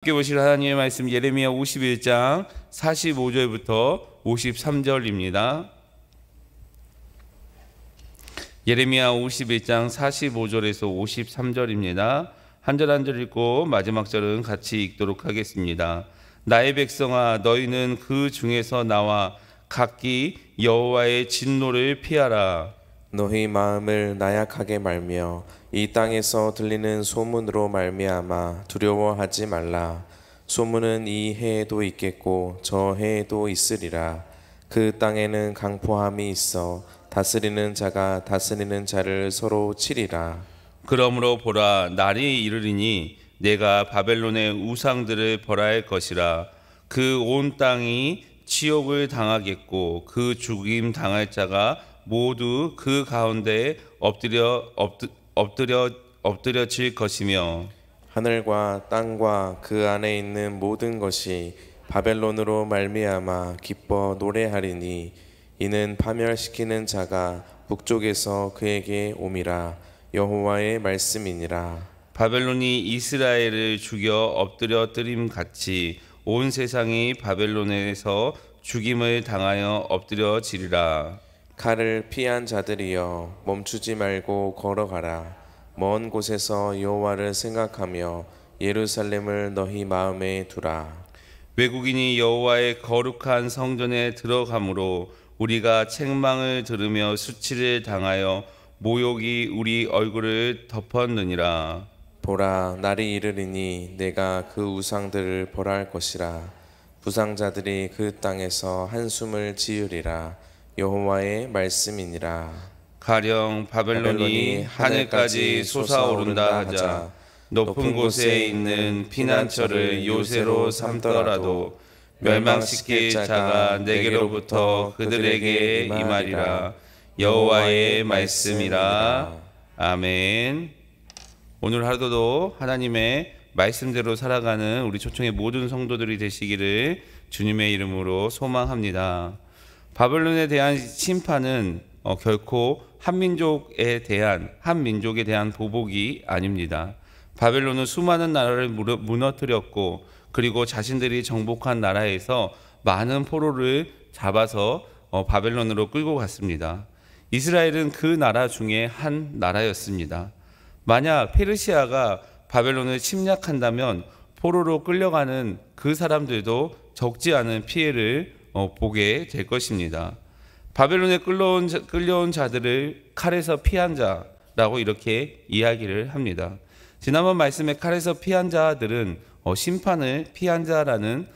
함께 보실 하나님의 말씀 예레미야 51장 45절부터 53절입니다. 예레미야 51장 45절에서 53절입니다. 한 절 한 절 읽고 마지막 절은 같이 읽도록 하겠습니다. 나의 백성아, 너희는 그 중에서 나와 각기 여호와의 진노를 피하라. 너희 마음을 나약하게 말며 이 땅에서 들리는 소문으로 말미암아 두려워하지 말라. 소문은 이 해에도 있겠고 저 해에도 있으리라. 그 땅에는 강포함이 있어 다스리는 자가 다스리는 자를 서로 치리라. 그러므로 보라, 날이 이르리니 내가 바벨론의 우상들을 벌할 것이라. 그 온 땅이 치욕을 당하겠고 그 죽임 당할 자가 모두 그 가운데 엎드려질 것이며 하늘과 땅과 그 안에 있는 모든 것이 바벨론으로 말미암아 기뻐 노래하리니 이는 파멸시키는 자가 북쪽에서 그에게 옴이라. 여호와의 말씀이니라. 바벨론이 이스라엘을 죽여 엎드려뜨림 같이 온 세상이 바벨론에서 죽임을 당하여 엎드려지리라. 칼을 피한 자들이여 멈추지 말고 걸어가라. 먼 곳에서 여호와를 생각하며 예루살렘을 너희 마음에 두라. 외국인이 여호와의 거룩한 성전에 들어가므로 우리가 책망을 들으며 수치를 당하여 모욕이 우리 얼굴을 덮었느니라. 보라, 날이 이르리니 내가 그 우상들을 벌할 것이라. 부상자들이 그 땅에서 한숨을 지으리라. 여호와의 말씀이니라. 가령 바벨론이 하늘까지 솟아오른다 하자 높은 곳에 있는 피난처를 요새로 삼더라도 멸망시킬 자가 내게로부터 그들에게 임하리라. 여호와의 말씀이라. 아멘. 오늘 하루도 하나님의 말씀대로 살아가는 우리 초청의 모든 성도들이 되시기를 주님의 이름으로 소망합니다. 바벨론에 대한 심판은 결코 한 민족에 대한 보복이 아닙니다. 바벨론은 수많은 나라를 무너뜨렸고 그리고 자신들이 정복한 나라에서 많은 포로를 잡아서 바벨론으로 끌고 갔습니다. 이스라엘은 그 나라 중에 한 나라였습니다. 만약 페르시아가 바벨론을 침략한다면 포로로 끌려가는 그 사람들도 적지 않은 피해를 보게 될 것입니다. 바벨론에 끌려온 자들을 칼에서 피한 자라고 이렇게 이야기를 합니다. 지난번 말씀에 칼에서 피한 자들은 심판을 피한 자라는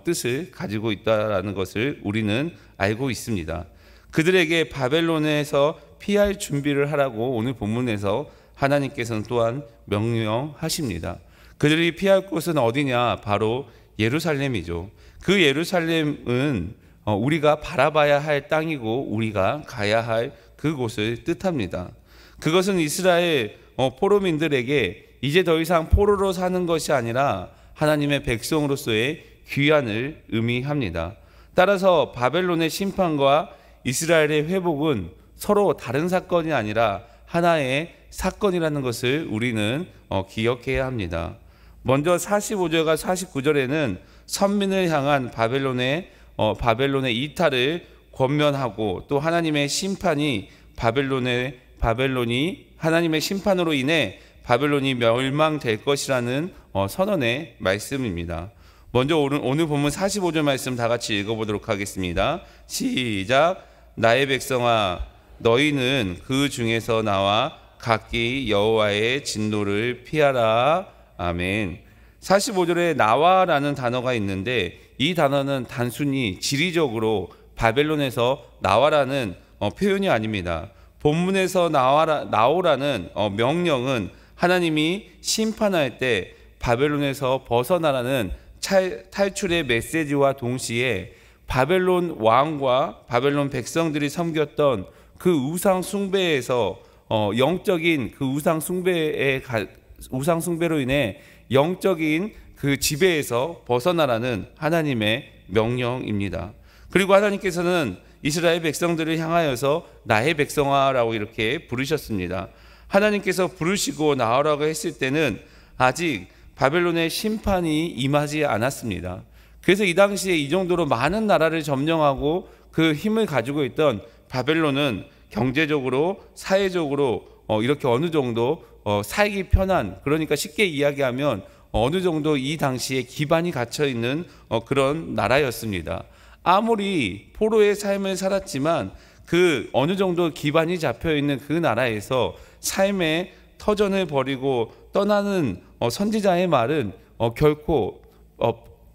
뜻을 가지고 있다는 것을 우리는 알고 있습니다. 그들에게 바벨론에서 피할 준비를 하라고 오늘 본문에서 하나님께서는 또한 명령하십니다. 그들이 피할 곳은 어디냐? 바로 예루살렘이죠. 그 예루살렘은 우리가 바라봐야 할 땅이고 우리가 가야 할 그곳을 뜻합니다. 그것은 이스라엘 포로민들에게 이제 더 이상 포로로 사는 것이 아니라 하나님의 백성으로서의 귀환을 의미합니다. 따라서 바벨론의 심판과 이스라엘의 회복은 서로 다른 사건이 아니라 하나의 사건이라는 것을 우리는 기억해야 합니다. 먼저 45절과 49절에는 선민을 향한 바벨론의 이탈을 권면하고 또 하나님의 심판이 바벨론이 하나님의 심판으로 인해 바벨론이 멸망될 것이라는 선언의 말씀입니다. 먼저 오늘 본문 45절 말씀 다 같이 읽어보도록 하겠습니다. 시작. 나의 백성아, 너희는 그 중에서 나와 각기 여호와의 진노를 피하라. 아멘. 45절에 나와라는 단어가 있는데 이 단어는 단순히 지리적으로 바벨론에서 나와라는 표현이 아닙니다. 본문에서 나오라는 명령은 하나님이 심판할 때 바벨론에서 벗어나라는 탈출의 메시지와 동시에 바벨론 왕과 바벨론 백성들이 섬겼던 그 우상 숭배에서 영적인 그 우상 숭배로 인해 영적인 그 지배에서 벗어나라는 하나님의 명령입니다. 그리고 하나님께서는 이스라엘 백성들을 향하여서 나의 백성아라고 이렇게 부르셨습니다. 하나님께서 부르시고 나오라고 했을 때는 아직 바벨론의 심판이 임하지 않았습니다. 그래서 이 당시에 이 정도로 많은 나라를 점령하고 그 힘을 가지고 있던 바벨론은 경제적으로, 사회적으로 이렇게 어느 정도 살기 편한, 그러니까 쉽게 이야기하면 어느 정도 이 당시에 기반이 갇혀 있는 그런 나라였습니다. 아무리 포로의 삶을 살았지만 그 어느 정도 기반이 잡혀 있는 그 나라에서 삶의 터전을 버리고 떠나는 선지자의 말은 결코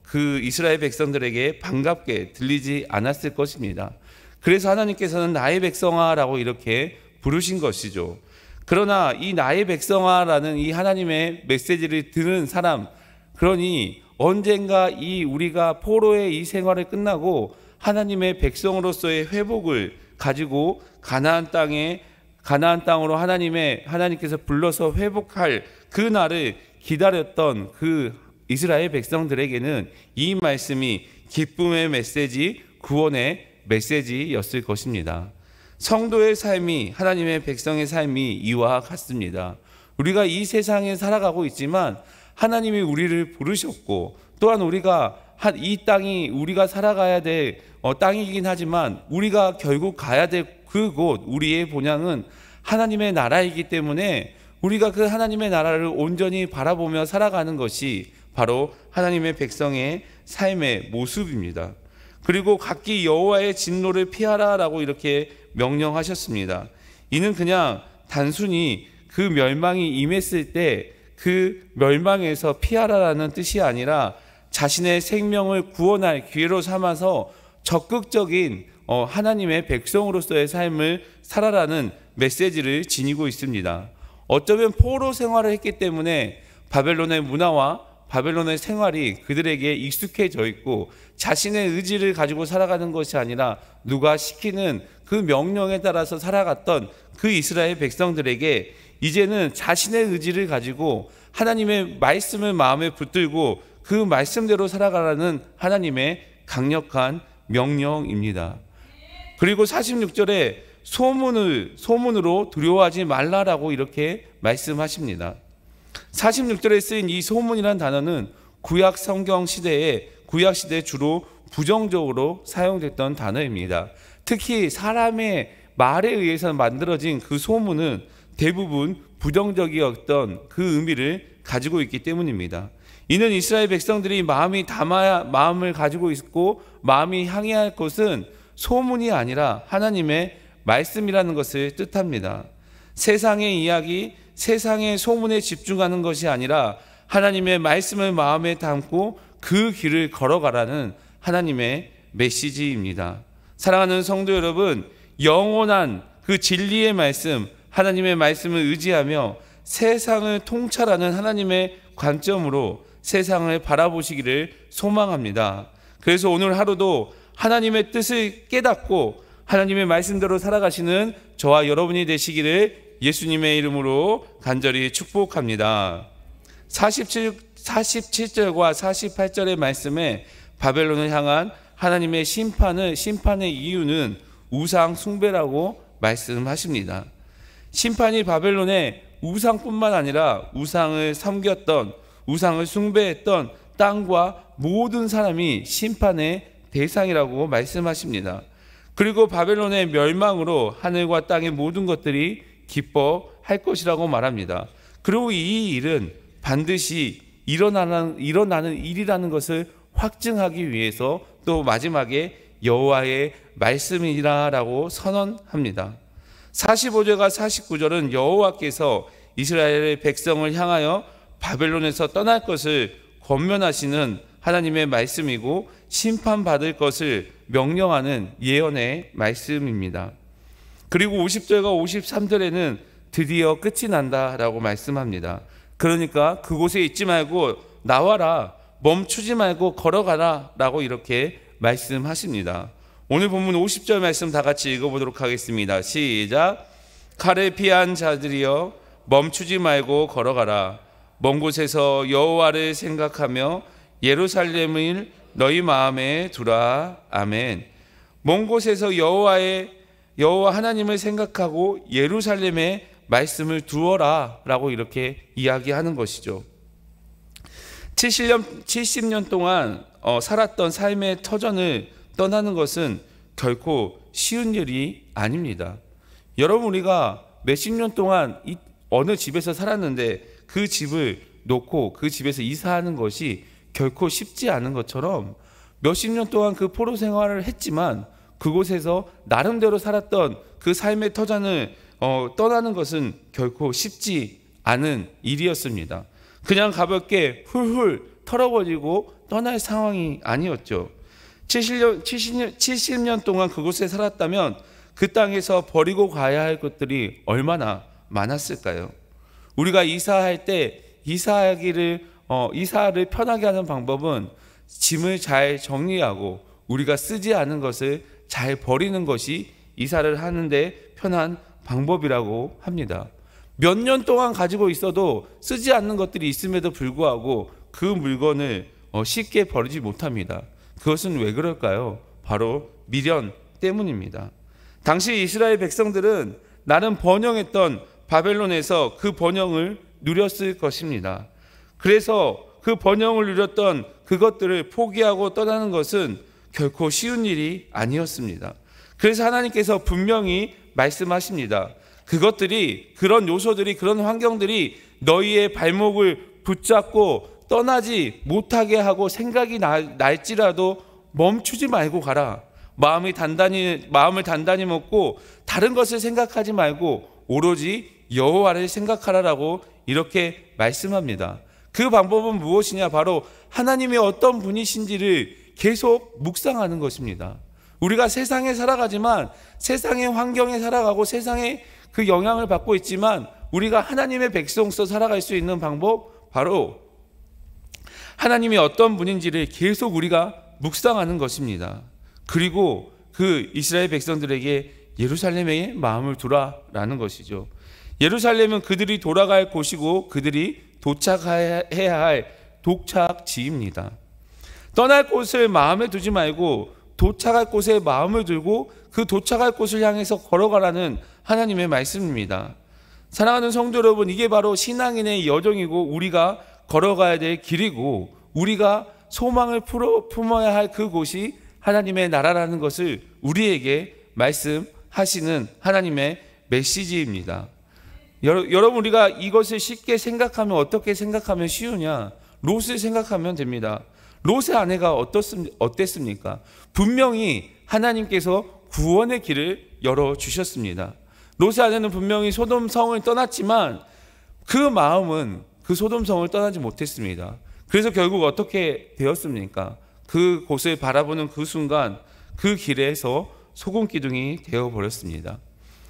그 이스라엘 백성들에게 반갑게 들리지 않았을 것입니다. 그래서 하나님께서는 나의 백성아라고 이렇게 부르신 것이죠. 그러나 이 나의 백성아라는 이 하나님의 메시지를 들은 사람, 그러니 언젠가 이 우리가 포로의 이 생활을 끝나고 하나님의 백성으로서의 회복을 가지고 가나안 땅으로 하나님께서 불러서 회복할 그 날을 기다렸던 그 이스라엘 백성들에게는 이 말씀이 기쁨의 메시지, 구원의 메시지였을 것입니다. 성도의 삶이, 하나님의 백성의 삶이 이와 같습니다. 우리가 이 세상에 살아가고 있지만 하나님이 우리를 부르셨고, 또한 우리가 이 땅이 우리가 살아가야 될 땅이긴 하지만 우리가 결국 가야 될 그곳, 우리의 본향은 하나님의 나라이기 때문에 우리가 그 하나님의 나라를 온전히 바라보며 살아가는 것이 바로 하나님의 백성의 삶의 모습입니다. 그리고 각기 여호와의 진노를 피하라라고 이렇게 명령하셨습니다. 이는 그냥 단순히 그 멸망이 임했을 때 그 멸망에서 피하라라는 뜻이 아니라 자신의 생명을 구원할 기회로 삼아서 적극적인 하나님의 백성으로서의 삶을 살아라는 메시지를 지니고 있습니다. 어쩌면 포로 생활을 했기 때문에 바벨론의 문화와 바벨론의 생활이 그들에게 익숙해져 있고 자신의 의지를 가지고 살아가는 것이 아니라 누가 시키는 그 명령에 따라서 살아갔던 그 이스라엘 백성들에게 이제는 자신의 의지를 가지고 하나님의 말씀을 마음에 붙들고 그 말씀대로 살아가라는 하나님의 강력한 명령입니다. 그리고 46절에 소문으로 두려워하지 말라라고 이렇게 말씀하십니다. 46절에 쓰인 이 소문이라는 단어는 구약 성경 시대에 주로 부정적으로 사용됐던 단어입니다. 특히 사람의 말에 의해서 만들어진 그 소문은 대부분 부정적이었던 그 의미를 가지고 있기 때문입니다. 이는 이스라엘 백성들이 마음을 가지고 있고 마음이 향해야 할 것은 소문이 아니라 하나님의 말씀이라는 것을 뜻합니다. 세상의 이야기, 세상의 소문에 집중하는 것이 아니라 하나님의 말씀을 마음에 담고 그 길을 걸어가라는 하나님의 메시지입니다. 사랑하는 성도 여러분, 영원한 그 진리의 말씀, 하나님의 말씀을 의지하며 세상을 통찰하는 하나님의 관점으로 세상을 바라보시기를 소망합니다. 그래서 오늘 하루도 하나님의 뜻을 깨닫고 하나님의 말씀대로 살아가시는 저와 여러분이 되시기를 예수님의 이름으로 간절히 축복합니다. 47절과 48절의 말씀에 바벨론을 향한 하나님의 심판의 이유는 우상 숭배라고 말씀하십니다. 심판이 바벨론의 우상뿐만 아니라 우상을 섬겼던, 우상을 숭배했던 땅과 모든 사람이 심판의 대상이라고 말씀하십니다. 그리고 바벨론의 멸망으로 하늘과 땅의 모든 것들이 기뻐할 것이라고 말합니다. 그리고 이 일은 반드시 일어나는 일이라는 것을 확증하기 위해서 또 마지막에 여호와의 말씀이라고 선언합니다. 45절과 49절은 여호와께서 이스라엘의 백성을 향하여 바벨론에서 떠날 것을 권면하시는 하나님의 말씀이고 심판받을 것을 명령하는 예언의 말씀입니다. 그리고 50절과 53절에는 드디어 끝이 난다라고 말씀합니다. 그러니까 그곳에 있지 말고 나와라, 멈추지 말고 걸어가라 라고 이렇게 말씀하십니다. 오늘 본문 50절 말씀 다 같이 읽어보도록 하겠습니다. 시작. 칼을 피한 자들이여 멈추지 말고 걸어가라. 먼 곳에서 여호와를 생각하며 예루살렘을 너희 마음에 두라. 아멘. 먼 곳에서 여호와 하나님을 생각하고 예루살렘에 말씀을 두어라 라고 이렇게 이야기하는 것이죠. 70년 동안 살았던 삶의 터전을 떠나는 것은 결코 쉬운 일이 아닙니다. 여러분, 우리가 몇십 년 동안 어느 집에서 살았는데 그 집을 놓고 그 집에서 이사하는 것이 결코 쉽지 않은 것처럼 몇십 년 동안 그 포로 생활을 했지만 그곳에서 나름대로 살았던 그 삶의 터전을 떠나는 것은 결코 쉽지 않은 일이었습니다. 그냥 가볍게 훌훌 털어버리고 떠날 상황이 아니었죠. 70년 동안 그곳에 살았다면 그 땅에서 버리고 가야 할 것들이 얼마나 많았을까요? 우리가 이사할 때 이사를 편하게 하는 방법은 짐을 잘 정리하고 우리가 쓰지 않은 것을 잘 버리는 것이 이사를 하는데 편한 방법이라고 합니다. 몇 년 동안 가지고 있어도 쓰지 않는 것들이 있음에도 불구하고 그 물건을 쉽게 버리지 못합니다. 그것은 왜 그럴까요? 바로 미련 때문입니다. 당시 이스라엘 백성들은 나름 번영했던 바벨론에서 그 번영을 누렸을 것입니다. 그래서 그 번영을 누렸던 그것들을 포기하고 떠나는 것은 결코 쉬운 일이 아니었습니다. 그래서 하나님께서 분명히 말씀하십니다. 그것들이, 그런 요소들이, 그런 환경들이 너희의 발목을 붙잡고 떠나지 못하게 하고 생각이 날지라도 멈추지 말고 가라. 마음을 단단히 먹고 다른 것을 생각하지 말고 오로지 여호와를 생각하라라고 이렇게 말씀합니다. 그 방법은 무엇이냐? 바로 하나님이 어떤 분이신지를 계속 묵상하는 것입니다. 우리가 세상에 살아가지만 세상의 환경에 살아가고 세상의 그 영향을 받고 있지만 우리가 하나님의 백성으로서 살아갈 수 있는 방법, 바로 하나님이 어떤 분인지를 계속 우리가 묵상하는 것입니다. 그리고 그 이스라엘 백성들에게 예루살렘에 마음을 두라라는 것이죠. 예루살렘은 그들이 돌아갈 곳이고 그들이 도착해야 할 도착지입니다. 떠날 곳을 마음에 두지 말고 도착할 곳에 마음을 두고 그 도착할 곳을 향해서 걸어가라는 하나님의 말씀입니다. 사랑하는 성도 여러분, 이게 바로 신앙인의 여정이고 우리가 걸어가야 될 길이고 우리가 소망을 품어야 할 그곳이 하나님의 나라라는 것을 우리에게 말씀하시는 하나님의 메시지입니다. 여러분, 우리가 이것을 쉽게 생각하면, 어떻게 생각하면 쉬우냐? 롯을 생각하면 됩니다. 롯의 아내가 어땠습니까? 분명히 하나님께서 구원의 길을 열어주셨습니다. 롯의 아내는 분명히 소돔성을 떠났지만 그 마음은 그 소돔성을 떠나지 못했습니다. 그래서 결국 어떻게 되었습니까? 그 곳을 바라보는 그 순간 그 길에서 소금 기둥이 되어버렸습니다.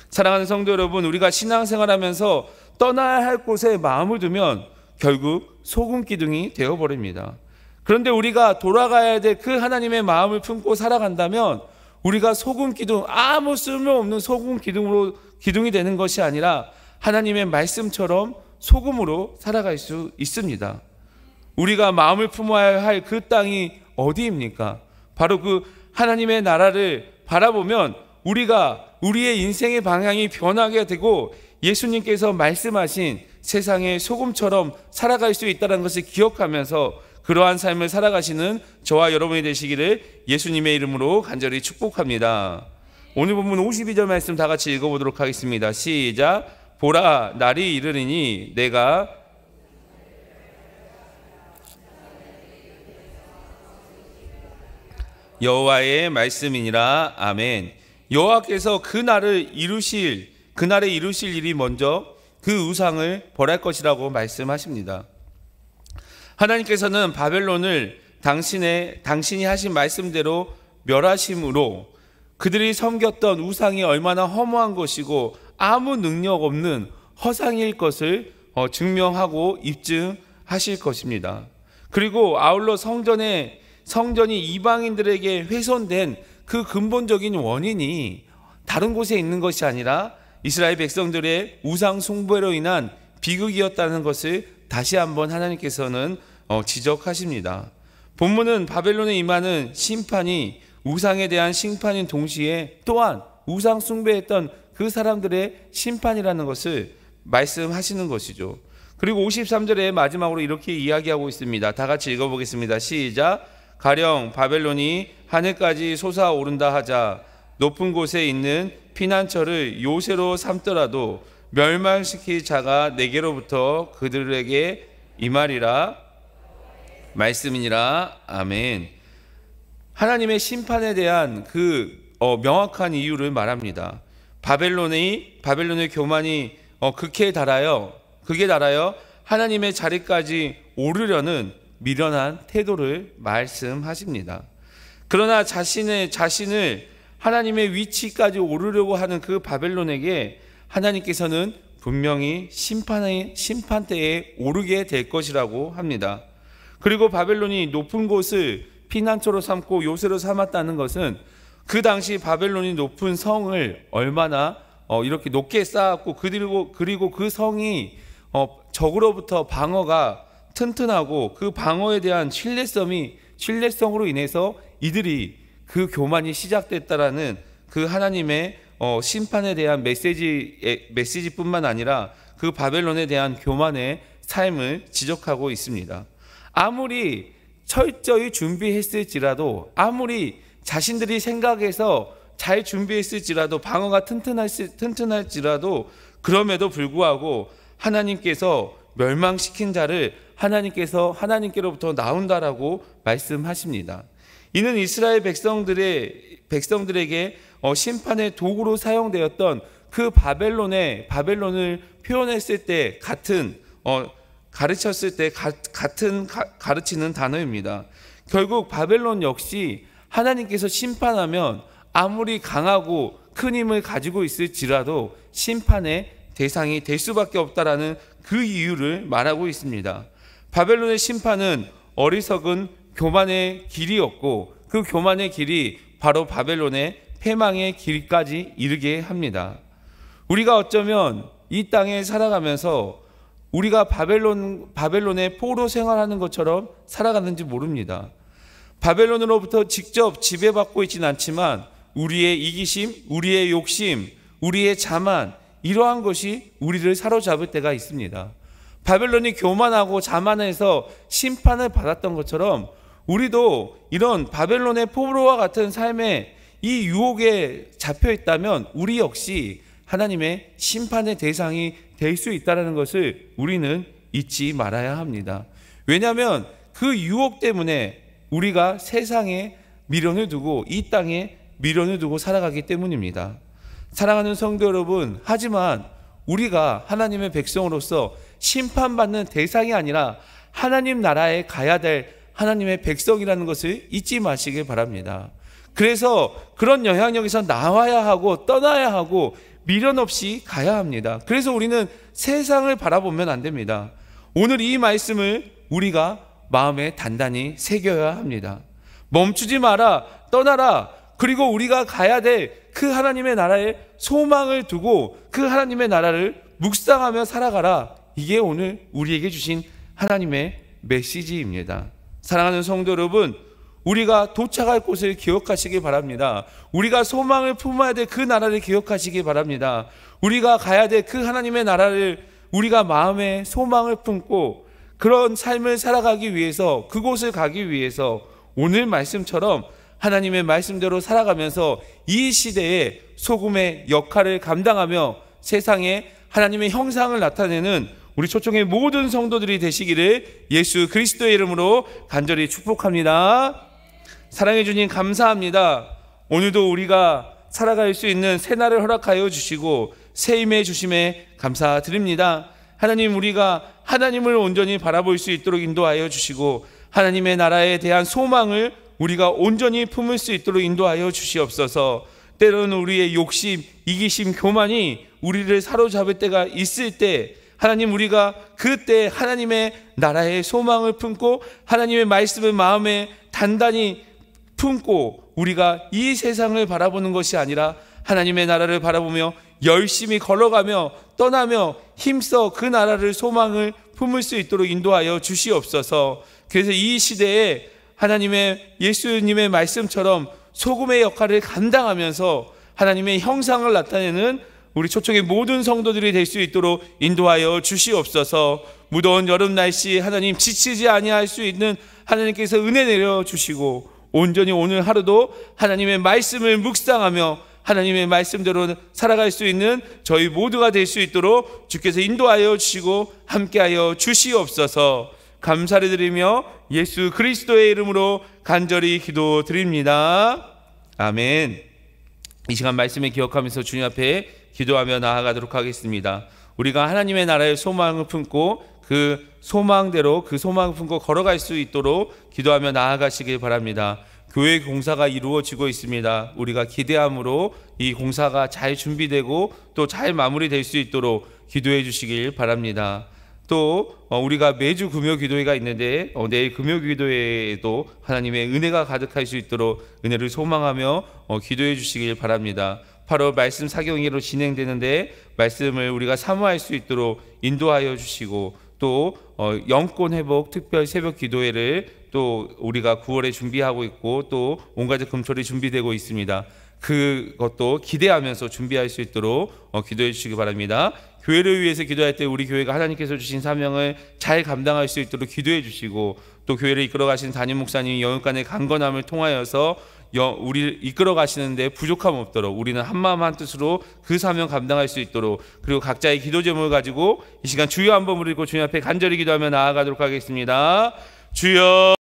사랑하는 성도 여러분, 우리가 신앙생활하면서 떠나야 할 곳에 마음을 두면 결국 소금 기둥이 되어버립니다. 그런데 우리가 돌아가야 될 그 하나님의 마음을 품고 살아간다면 우리가 소금 기둥, 아무 쓸모없는 소금 기둥이 되는 것이 아니라 하나님의 말씀처럼 소금으로 살아갈 수 있습니다. 우리가 마음을 품어야 할 그 땅이 어디입니까? 바로 그 하나님의 나라를 바라보면 우리의 인생의 방향이 변하게 되고 예수님께서 말씀하신 세상의 소금처럼 살아갈 수 있다는 것을 기억하면서 그러한 삶을 살아가시는 저와 여러분이 되시기를 예수님의 이름으로 간절히 축복합니다. 오늘 본문 52절 말씀 다 같이 읽어보도록 하겠습니다. 시작. 보라, 날이 이르리니 내가 여호와의 말씀이니라. 아멘. 여호와께서 그날에 이루실 일이 먼저 그 우상을 벌할 것이라고 말씀하십니다. 하나님께서는 바벨론을 당신이 하신 말씀대로 멸하심으로 그들이 섬겼던 우상이 얼마나 허무한 것이고 아무 능력 없는 허상일 것을 증명하고 입증하실 것입니다. 그리고 아울러 성전이 이방인들에게 훼손된 그 근본적인 원인이 다른 곳에 있는 것이 아니라 이스라엘 백성들의 우상 숭배로 인한 비극이었다는 것을 다시 한번 하나님께서는 지적하십니다. 본문은 바벨론에 임하는 심판이 우상에 대한 심판인 동시에 또한 우상 숭배했던 그 사람들의 심판이라는 것을 말씀하시는 것이죠. 그리고 53절에 마지막으로 이렇게 이야기하고 있습니다. 다 같이 읽어보겠습니다. 시작. 가령 바벨론이 하늘까지 솟아오른다 하자 높은 곳에 있는 피난처를 요새로 삼더라도 멸망시킬 자가 내게로부터 그들에게 임하리라 말씀이니라. 아멘. 하나님의 심판에 대한 그 명확한 이유를 말합니다. 바벨론의 교만이 극에 달하여 하나님의 자리까지 오르려는 미련한 태도를 말씀하십니다. 그러나 자신을 하나님의 위치까지 오르려고 하는 그 바벨론에게 하나님께서는 분명히 심판대에 오르게 될 것이라고 합니다. 그리고 바벨론이 높은 곳을 피난처로 삼고 요새로 삼았다는 것은 그 당시 바벨론이 높은 성을 얼마나 이렇게 높게 쌓았고 그리고 그 성이 적으로부터 방어가 튼튼하고 그 방어에 대한 신뢰성으로 인해서 이들이 그 교만이 시작됐다라는 그 하나님의 심판에 대한 메시지뿐만 아니라 그 바벨론에 대한 교만의 삶을 지적하고 있습니다. 아무리 철저히 준비했을지라도, 아무리 자신들이 생각해서 잘 준비했을지라도, 방어가 튼튼할지라도, 그럼에도 불구하고 하나님께서 멸망시킨 자를 하나님께로부터 나온다라고 말씀하십니다. 이는 이스라엘 백성들에게 심판의 도구로 사용되었던 그 바벨론을 표현했을 때 가르쳤을 때 가르치는 단어입니다. 결국 바벨론 역시 하나님께서 심판하면 아무리 강하고 큰 힘을 가지고 있을지라도 심판의 대상이 될 수밖에 없다라는 그 이유를 말하고 있습니다. 바벨론의 심판은 어리석은 교만의 길이었고 그 교만의 길이 바로 바벨론의 패망의 길까지 이르게 합니다. 우리가 어쩌면 이 땅에 살아가면서 우리가 바벨론의 포로 생활하는 것처럼 살아가는지 모릅니다. 바벨론으로부터 직접 지배받고 있지는 않지만 우리의 이기심, 우리의 욕심, 우리의 자만, 이러한 것이 우리를 사로잡을 때가 있습니다. 바벨론이 교만하고 자만해서 심판을 받았던 것처럼 우리도 이런 바벨론의 포로와 같은 삶에 이 유혹에 잡혀 있다면 우리 역시 하나님의 심판의 대상이 될 수 있다는 것을 우리는 잊지 말아야 합니다. 왜냐하면 그 유혹 때문에 우리가 세상에 미련을 두고 이 땅에 미련을 두고 살아가기 때문입니다. 사랑하는 성도 여러분, 하지만 우리가 하나님의 백성으로서 심판받는 대상이 아니라 하나님 나라에 가야 될 하나님의 백성이라는 것을 잊지 마시길 바랍니다. 그래서 그런 영향력에서 나와야 하고 떠나야 하고 미련 없이 가야 합니다. 그래서 우리는 세상을 바라보면 안 됩니다. 오늘 이 말씀을 우리가 마음에 단단히 새겨야 합니다. 멈추지 마라, 떠나라. 그리고 우리가 가야 될 그 하나님의 나라에 소망을 두고 그 하나님의 나라를 묵상하며 살아가라. 이게 오늘 우리에게 주신 하나님의 메시지입니다. 사랑하는 성도 여러분, 우리가 도착할 곳을 기억하시기 바랍니다. 우리가 소망을 품어야 될 그 나라를 기억하시기 바랍니다. 우리가 가야 될 그 하나님의 나라를 우리가 마음에 소망을 품고 그런 삶을 살아가기 위해서, 그곳을 가기 위해서 오늘 말씀처럼 하나님의 말씀대로 살아가면서 이 시대에 소금의 역할을 감당하며 세상에 하나님의 형상을 나타내는 우리 초청의 모든 성도들이 되시기를 예수 그리스도의 이름으로 간절히 축복합니다. 사랑해 주님 감사합니다. 오늘도 우리가 살아갈 수 있는 새날을 허락하여 주시고 새 힘에 주심에 감사드립니다. 하나님, 우리가 하나님을 온전히 바라볼 수 있도록 인도하여 주시고 하나님의 나라에 대한 소망을 우리가 온전히 품을 수 있도록 인도하여 주시옵소서. 때로는 우리의 욕심, 이기심, 교만이 우리를 사로잡을 때가 있을 때 하나님, 우리가 그때 하나님의 나라의 소망을 품고 하나님의 말씀을 마음에 단단히 품고 우리가 이 세상을 바라보는 것이 아니라 하나님의 나라를 바라보며 열심히 걸어가며 떠나며 힘써 그 나라를 소망을 품을 수 있도록 인도하여 주시옵소서. 그래서 이 시대에 하나님의 예수님의 말씀처럼 소금의 역할을 감당하면서 하나님의 형상을 나타내는 우리 초청의 모든 성도들이 될 수 있도록 인도하여 주시옵소서. 무더운 여름 날씨 하나님 지치지 아니할 수 있는 하나님께서 은혜 내려주시고 온전히 오늘 하루도 하나님의 말씀을 묵상하며 하나님의 말씀대로 살아갈 수 있는 저희 모두가 될 수 있도록 주께서 인도하여 주시고 함께하여 주시옵소서. 감사를 드리며 예수 그리스도의 이름으로 간절히 기도드립니다. 아멘. 이 시간 말씀을 기억하면서 주님 앞에 기도하며 나아가도록 하겠습니다. 우리가 하나님의 나라의 소망을 품고 그 소망대로 그 소망을 품고 걸어갈 수 있도록 기도하며 나아가시길 바랍니다. 교회 공사가 이루어지고 있습니다. 우리가 기대함으로 이 공사가 잘 준비되고 또 잘 마무리될 수 있도록 기도해 주시길 바랍니다. 또 우리가 매주 금요 기도회가 있는데 내일 금요 기도회에도 하나님의 은혜가 가득할 수 있도록 은혜를 소망하며 기도해 주시길 바랍니다. 8월 말씀 사경회로 진행되는데 말씀을 우리가 사모할 수 있도록 인도하여 주시고 또 영권 회복 특별 새벽 기도회를 또 우리가 9월에 준비하고 있고 또 온가족 금토리 준비되고 있습니다. 그것도 기대하면서 준비할 수 있도록 기도해 주시기 바랍니다. 교회를 위해서 기도할 때 우리 교회가 하나님께서 주신 사명을 잘 감당할 수 있도록 기도해 주시고 또 교회를 이끌어 가신 담임 목사님 영육간의 강건함을 통하여서 우리를 이끌어 가시는데 부족함 없도록 우리는 한마음 한뜻으로 그 사명 감당할 수 있도록 그리고 각자의 기도 제목을 가지고 이 시간 주여 한번 부르고 주님 앞에 간절히 기도하며 나아가도록 하겠습니다. 주여